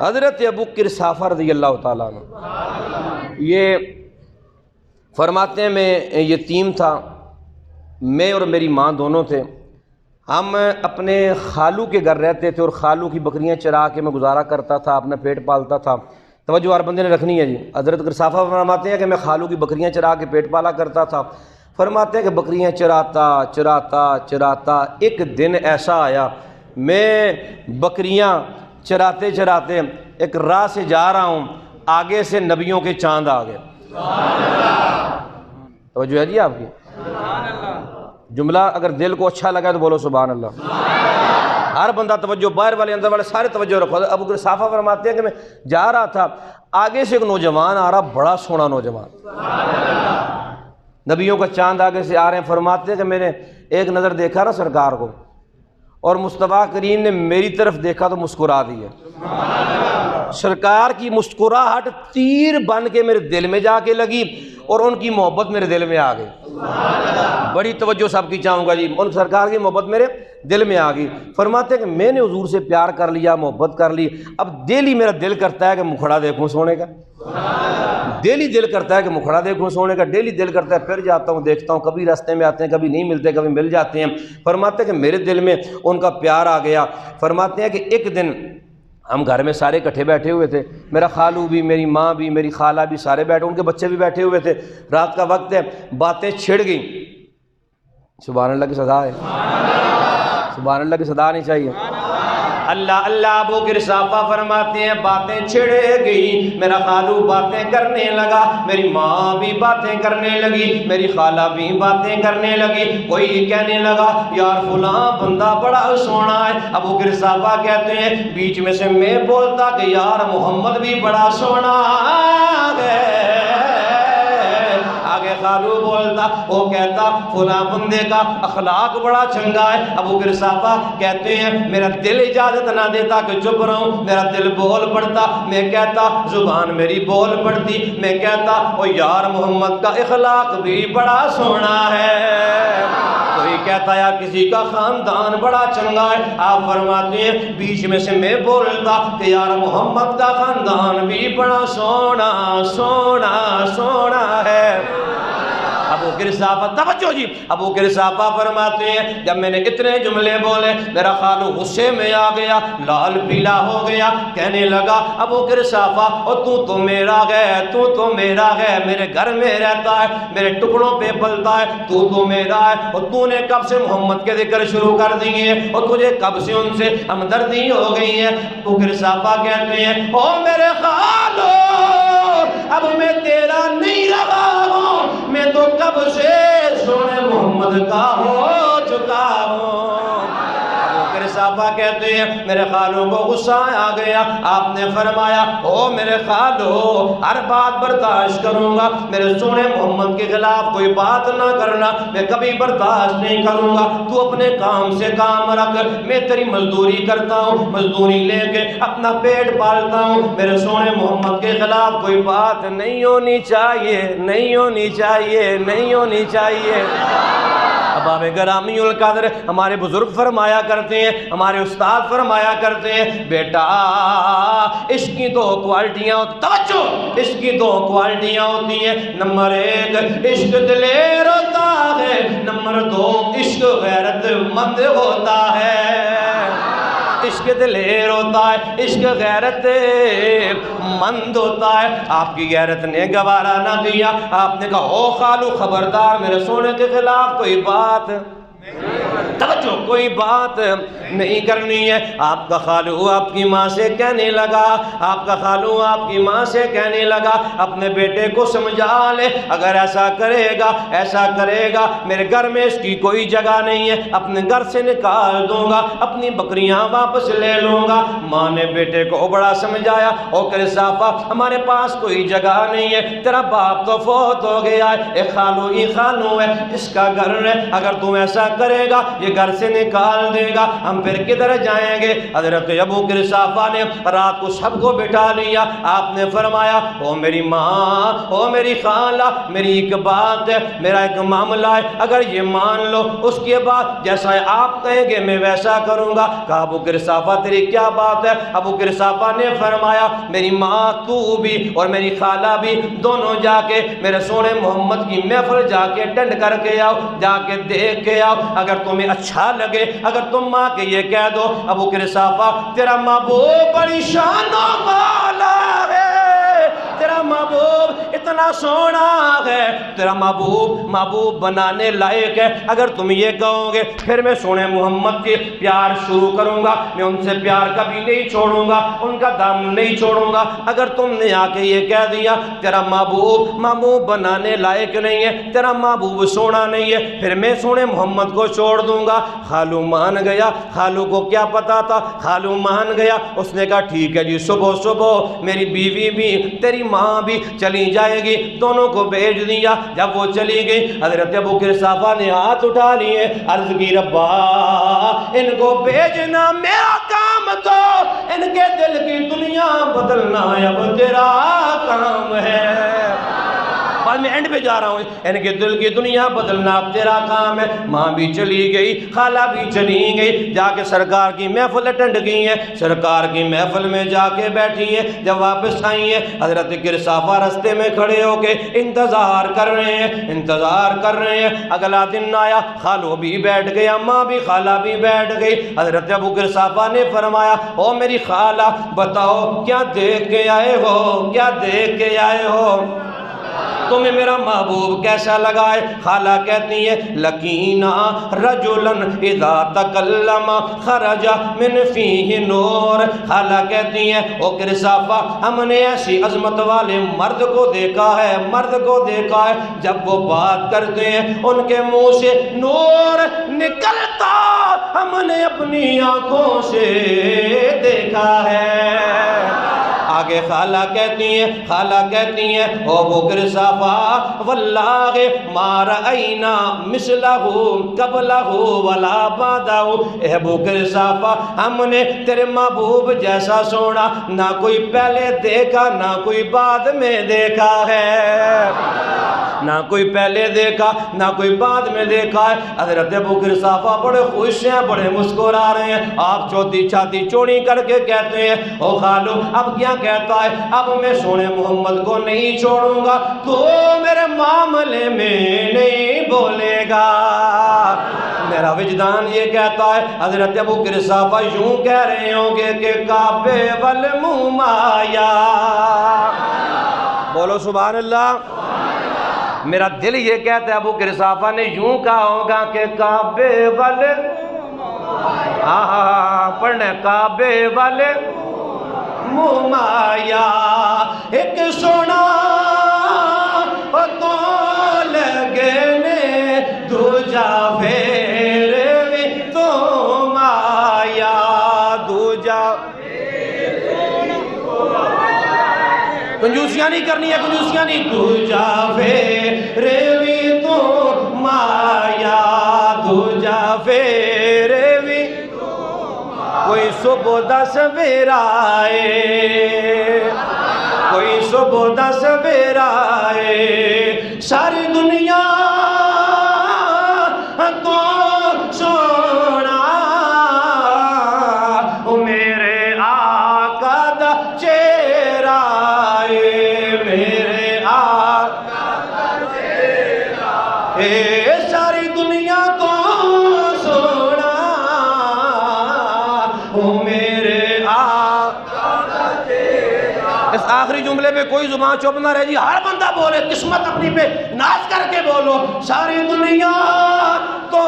حضرت ابو قرصافہ رضی اللہ تعالیٰ عنہ یہ فرماتے ہیں میں یتیم تھا، میں اور میری ماں دونوں تھے، ہم اپنے خالو کے گھر رہتے تھے اور خالو کی بکریاں چرا کے میں گزارا کرتا تھا، اپنا پیٹ پالتا تھا۔ توجہ ہر بندے نے رکھنی ہے جی۔ حضرت قرصافہ فرماتے ہیں کہ میں خالو کی بکریاں چرا کے پیٹ پالا کرتا تھا۔ فرماتے ہیں کہ بکریاں چراتا ایک دن ایسا آیا، میں بکریاں چراتے چراتے ایک راہ سے جا رہا ہوں، آگے سے نبیوں کے چاند آ گئے۔ توجہ ہے جی آپ کی؟ جملہ اگر دل کو اچھا لگا تو بولو سبحان اللہ۔ ہر بندہ توجہ، باہر والے اندر والے سارے توجہ رکھو۔ ابو قرصافہ فرماتے ہیں کہ میں جا رہا تھا، آگے سے ایک نوجوان آ رہا، بڑا سونا نوجوان، نبیوں کا چاند آگے سے آ رہے ہیں۔ فرماتے ہیں کہ میں نے ایک نظر دیکھا نا سرکار کو، اور مصطفیٰ کریم نے میری طرف دیکھا تو مسکرا دیا۔ سرکار کی مسکراہٹ تیر بن کے میرے دل میں جا کے لگی اور ان کی محبت میرے دل میں آ گئی۔ بڑی توجہ سب کی چاہوں گا جی، ان سرکار کی محبت میرے دل میں آ گئی۔ فرماتے ہیں کہ میں نے حضور سے پیار کر لیا، محبت کر لی، اب ڈیلی میرا دل کرتا ہے کہ مکھڑا دیکھوں سونے کا، ڈیلی دل کرتا ہے کہ مکھڑا دیکھوں سونے کا، ڈیلی دل کرتا ہے، پھر جاتا ہوں دیکھتا ہوں، کبھی راستے میں آتے ہیں، کبھی نہیں ملتے، کبھی مل جاتے ہیں۔ فرماتے ہیں کہ میرے دل میں ان کا پیار آ گیا۔ فرماتے ہیں کہ ایک دن ہم گھر میں سارے اکٹھے بیٹھے ہوئے تھے، میرا خالو بھی، میری ماں بھی، میری خالہ بھی، سارے بیٹھے، ان کے بچے بھی بیٹھے ہوئے تھے، رات کا وقت ہے، باتیں چھڑ گئیں۔ سبحان اللہ کی صدا ہے، سبحان اللہ کی صدا نہیں چاہیے؟ اللہ اللہ۔ ابو قرصافہ فرماتے ہیں باتیں چھڑ گئی، میرا خالو باتیں کرنے لگا، میری ماں بھی باتیں کرنے لگی، میری خالہ بھی باتیں کرنے لگی، کوئی کہنے لگا یار فلاں بندہ بڑا سونا ہے۔ ابو قرصافہ کہتے ہیں بیچ میں سے میں بولتا کہ یار محمد بھی بڑا سونا ہے۔ آگے خالو بولتا، وہ کہتا فلاں بندے کا اخلاق بڑا چنگا ہے۔ ابو قرصافہ کہتے ہیں میرا دل اجازت نہ دیتا کہ چپ رہوں، میرا دل بول پڑتا، میں کہتا زبان میری بول پڑتی، میں کہتا او یار محمد کا اخلاق بھی بڑا سونا ہے۔ کوئی کہتا یا کسی کا خاندان بڑا چنگا ہے۔ آپ فرماتے ہیں بیچ میں سے میں بولتا کہ یار محمد کا خاندان بھی بڑا سونا سونا سونا ہے۔ ابو قرصافہ توجہ جی، ابو قرصافہ فرماتے ہیں جب میں نے اتنے جملے بولے میرا خالو غصے میں آ گیا، لال پیلا ہو گیا، کہنے لگا ابو قرصافہ اور تو میرا ہے، تو میرا ہے، میرے گھر میں رہتا ہے، میرے ٹکڑوں پہ پلتا ہے، تو میرا ہے، اور تو نے کب سے محمد کے ذکر شروع کر دیے اور تجھے کب سے ان سے ہمدردی ہو گئی ہے۔ ابو قرصافہ کہتے ہیں او میرے خالو اب میں تیرا نہیں رہا ہوں، میں تو کب سے سونے محمد کا ہو چکا ہوں۔ ابو قرصافہ کہتے ہیں میرے خالو کو غصہ آ گیا، آپ نے فرمایا او میرے خالو ہر بات برداشت کروں گا، میرے سونے محمد کے خلاف کوئی بات نہ کرنا، میں کبھی برداشت نہیں کروں گا، تو اپنے کام سے کام رکھ، میں تیری مزدوری کرتا ہوں، مزدوری لے کے اپنا پیٹ پالتا ہوں، میرے سونے محمد کے خلاف کوئی بات نہیں ہونی چاہیے، نہیں ہونی چاہیے، نہیں ہونی چاہیے۔ احباب گرامی القدر ہمارے بزرگ فرمایا کرتے ہیں، ہمارے استاد فرمایا کرتے ہیں بیٹا عشق کی دو کوالٹیاں ہوتی، توجہ، عشق کی دو کوالٹیاں ہوتی ہیں، نمبر ایک عشق دلیر ہوتا ہے، نمبر دو عشق غیرت مند ہوتا ہے۔ عشق دلیر ہوتا ہے، عشق غیرت مند ہوتا ہے۔ آپ کی غیرت نے گوارا نہ کیا، آپ نے کہا او خالو خبردار میرے سونے کے خلاف کوئی بات، توجہ، کوئی بات نہیں کرنی ہے۔ آپ کا خالو آپ کی ماں سے کہنے لگا، آپ کا خالو آپ کی ماں سے کہنے لگا اپنے بیٹے کو سمجھا لے، اگر ایسا کرے گا ایسا کرے گا میرے گھر میں اس کی کوئی جگہ نہیں ہے، اپنے گھر سے نکال دوں گا، اپنی بکریاں واپس لے لوں گا۔ ماں نے بیٹے کو بڑا سمجھایا، او قرصافہ ہمارے پاس کوئی جگہ نہیں ہے، تیرا باپ تو فوت ہو گیا ہے، ایک خالو ہی خالو ہے، اس کا گھر ہے، اگر تم ایسا کرے گا یہ گھر سے نکال دے گا، ہم پھر کدھر جائیں گے؟ حضرت ابو قرصافہ نے رات کو سب کو بٹھا لیا، آپ نے فرمایا او میری ماں، او میری خالہ، میری ایک بات ہے، میرا ایک معاملہ ہے، اگر یہ مان لو اس کے بعد جیسا آپ کہیں گے میں ویسا کروں گا۔ کہا ابو قرصافہ تیری کیا بات ہے؟ ابو قرصافہ نے فرمایا میری ماں تو بھی اور میری خالہ بھی دونوں جا کے میرے سونے محمد کی محفل جا کے اٹینڈ کر کے آؤ، جا کے دیکھ کے آؤ، اگر تمہیں اچھا لگے، اگر تم ماں کے یہ کہہ دو ابو قرصافہ تیرا محبوب بڑی شانوں والا ہے، تیرا محبوب اتنا سونا ہے، تیرا محبوب بنانے لائق ہے، اگر تم یہ کہو گے پھر میں سونے محمد کے پیار شروع کروں گا، میں ان سے پیار کبھی نہیں چھوڑوں گا، ان کا دامن نہیں چھوڑوں گا۔ اگر تم نے آ کے یہ کہہ دیا تیرا محبوب بنانے لائق نہیں ہے، تیرا محبوب سونا نہیں ہے، پھر میں سونے محمد کو چھوڑ دوں گا۔ خالو مان گیا، خالو کو کیا پتا تھا، خالو مان گیا، اس نے کہا ٹھیک ہے جی، صبح صبح میری بیوی بھی تیری ماں بھی چلی جائے گی، دونوں کو بھیج دیا۔ جب وہ چلی گئی حضرت ابو قرصافہ نے ہاتھ اٹھا لیے، عرض کی ربا ان کو بھیجنا میرا کام تو ان کے دل کی دنیا بدلنا اب تیرا کام ہے۔ بعد میں اینڈ پہ جا رہا ہوں، ان کے دل کی دنیا بدلنا اب تیرا کام ہے۔ ماں بھی چلی گئی، خالہ بھی چلی گئی، جا کے سرکار کی محفل اٹینڈ کی ہے، سرکار کی محفل میں جا کے بیٹھی ہیں۔ جب واپس آئی ہیں حضرت قرصافہ رستے میں کھڑے ہو کے انتظار کر رہے ہیں، اگلا دن آیا، خالو بھی بیٹھ گیا، ماں بھی خالہ بھی بیٹھ گئی۔ حضرت ابو قرصافہ نے فرمایا او میری خالہ بتاؤ کیا دیکھ کے آئے ہو، تمہیں میرا محبوب کیسا لگا ہے؟ خالہ کہتی ہے لکینا رجلن اذا تکلم خرج من فیہ نور۔ خالہ کہتی ہے او قرصافہ ہم نے ایسی عظمت والے مرد کو دیکھا ہے جب وہ بات کرتے ہیں ان کے منہ سے نور نکلتا، ہم نے اپنی آنکھوں سے دیکھا ہے۔ آگے خالہ کہتی ہیں او ابو قرصافہ واللہ ما رأینا مثلہ قبلہ ولا بعدہ۔ اے ابو قرصافہ ہم نے تیرے محبوب جیسا سونا نہ کوئی پہلے دیکھا نہ کوئی بعد میں دیکھا ہے، نہ کوئی پہلے دیکھا نہ کوئی بعد میں دیکھا ہے۔ حضرت ابو قرصافہ بڑے خوش ہیں، بڑے مسکرا رہے ہیں۔ آپ چوتھی چھاتی چوڑی کر کے کہتے ہیں او خالو اب کیا کہتا ہے؟ اب میں سونے محمد کو نہیں چھوڑوں گا، تو میرے معاملے میں نہیں بولے گا۔ میرا وجدان یہ کہتا ہے حضرت ابو قرصافہ یوں کہہ رہے ہوں گے کہ کعبے والمنہ مایا۔ بولو سبحان اللہ۔ میرا دل یہ کہتا ہے ابو قرصافہ نے یوں کہا ہوگا کہ کعبے والے پڑھنے کعبے والے منہ مایا، ایک سونا تو لگے نے دوجا پھر بھی تو مایا، دوجا کنجوسیاں نہیں کرنی ہے، کنجوسیاں نہیں، دوجا پھر بھی تو مایا، دوجا پھر بھی کوئی صبح دا سویرا آئے، کوئی صبح دا سویرا آئے، ساری دنیا تو سونا میرے آقا دا چہرہ آئے، میرے آقا دا چہرہ آئے، ساری دنیا تو سونا میرے آقا دا چہرہ۔ اس آخری جملے پہ کوئی زبان چپ نہ رہے جی، ہر بندہ بولے، قسمت اپنی پہ ناز کر کے بولو، ساری دنیا تو